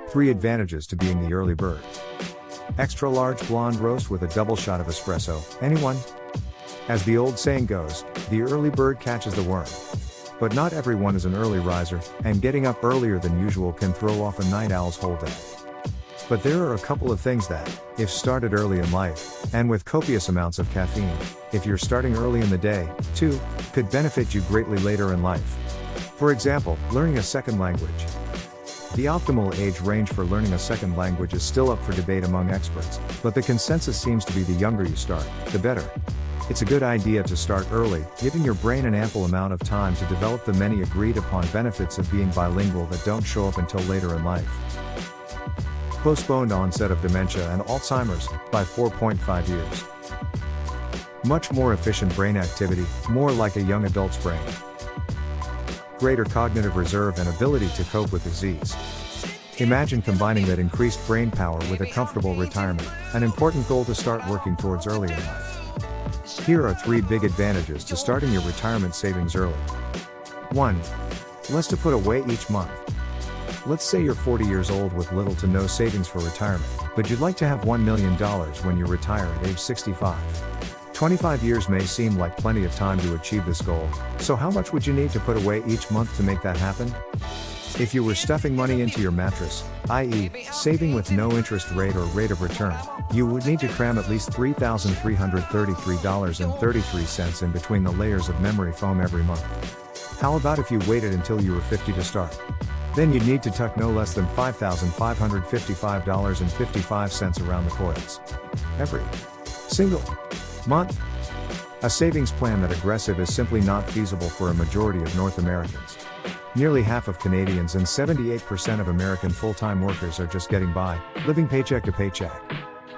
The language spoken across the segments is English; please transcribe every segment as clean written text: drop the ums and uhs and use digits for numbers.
3 advantages to being the early bird. Extra large blonde roast with a double shot of espresso, anyone? As the old saying goes, the early bird catches the worm. But not everyone is an early riser, and getting up earlier than usual can throw off a night owl's whole day. But there are a couple of things that, if started early in life, and with copious amounts of caffeine, if you're starting early in the day, too, could benefit you greatly later in life. For example, learning a second language. The optimal age range for learning a second language is still up for debate among experts, but the consensus seems to be the younger you start, the better. It's a good idea to start early, giving your brain an ample amount of time to develop the many agreed upon benefits of being bilingual that don't show up until later in life. Postponed onset of dementia and Alzheimer's, by 4.5 years. Much more efficient brain activity, more like a young adult's brain. Greater cognitive reserve and ability to cope with disease. Imagine combining that increased brain power with a comfortable retirement, an important goal to start working towards early in life. Here are 3 big advantages to starting your retirement savings early. 1. Less to put away each month. Let's say you're 40 years old with little to no savings for retirement, but you'd like to have $1 million when you retire at age 65. 25 years may seem like plenty of time to achieve this goal, so how much would you need to put away each month to make that happen? If you were stuffing money into your mattress, i.e., saving with no interest rate or rate of return, you would need to cram at least $3,333.33 in between the layers of memory foam every month. How about if you waited until you were 50 to start? Then you'd need to tuck no less than $5,555.55 around the coils every single month. A savings plan that aggressive is simply not feasible for a majority of North Americans. Nearly half of Canadians and 78% of American full-time workers are just getting by, living paycheck to paycheck.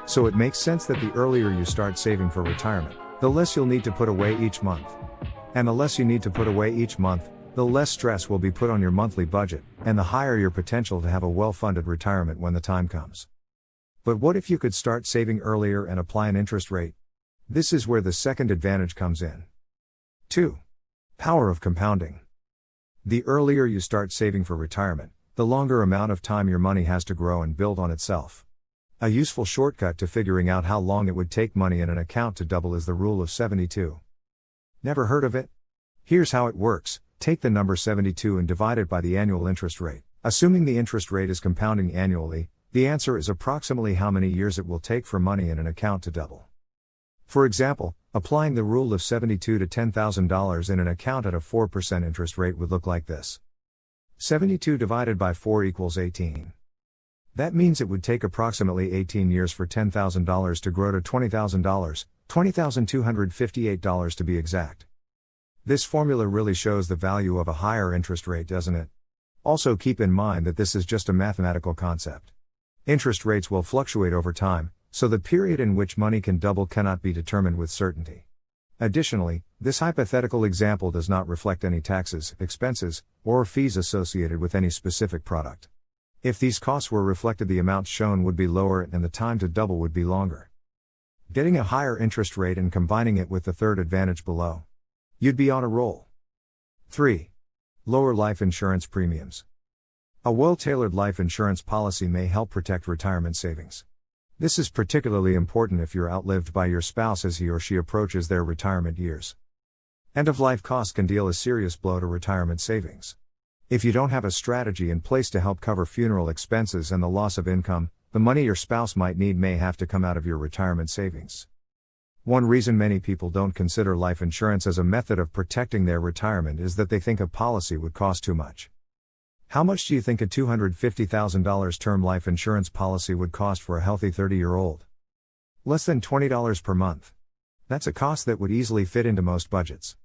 So it makes sense that the earlier you start saving for retirement, the less you'll need to put away each month. And the less you need to put away each month, the less stress will be put on your monthly budget, and the higher your potential to have a well-funded retirement when the time comes. But what if you could start saving earlier and apply an interest rate? This is where the second advantage comes in. 2. Power of compounding. The earlier you start saving for retirement, the longer amount of time your money has to grow and build on itself. A useful shortcut to figuring out how long it would take money in an account to double is the rule of 72. Never heard of it? Here's how it works. Take the number 72 and divide it by the annual interest rate. Assuming the interest rate is compounding annually, the answer is approximately how many years it will take for money in an account to double. For example, applying the rule of 72 to $10,000 in an account at a 4% interest rate would look like this. 72 divided by 4 equals 18. That means it would take approximately 18 years for $10,000 to grow to $20,000, $20,258 to be exact. This formula really shows the value of a higher interest rate, doesn't it? Also keep in mind that this is just a mathematical concept. Interest rates will fluctuate over time, so the period in which money can double cannot be determined with certainty. Additionally, this hypothetical example does not reflect any taxes, expenses, or fees associated with any specific product. If these costs were reflected, the amounts shown would be lower and the time to double would be longer. Getting a higher interest rate and combining it with the third advantage below. You'd be on a roll. 3. Lower life insurance premiums. A well-tailored life insurance policy may help protect retirement savings. This is particularly important if you're outlived by your spouse as he or she approaches their retirement years. End-of-life costs can deal a serious blow to retirement savings. If you don't have a strategy in place to help cover funeral expenses and the loss of income, the money your spouse might need may have to come out of your retirement savings. One reason many people don't consider life insurance as a method of protecting their retirement is that they think a policy would cost too much. How much do you think a $250,000 term life insurance policy would cost for a healthy 30-year-old? Less than $20 per month. That's a cost that would easily fit into most budgets.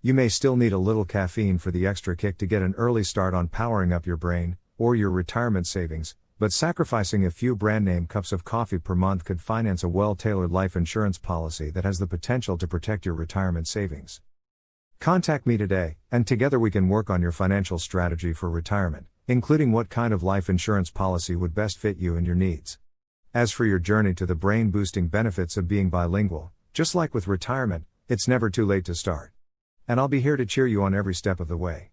You may still need a little caffeine for the extra kick to get an early start on powering up your brain, or your retirement savings, but sacrificing a few brand-name cups of coffee per month could finance a well-tailored life insurance policy that has the potential to protect your retirement savings. Contact me today, and together we can work on your financial strategy for retirement, including what kind of life insurance policy would best fit you and your needs. As for your journey to the brain-boosting benefits of being bilingual, just like with retirement, it's never too late to start. And I'll be here to cheer you on every step of the way.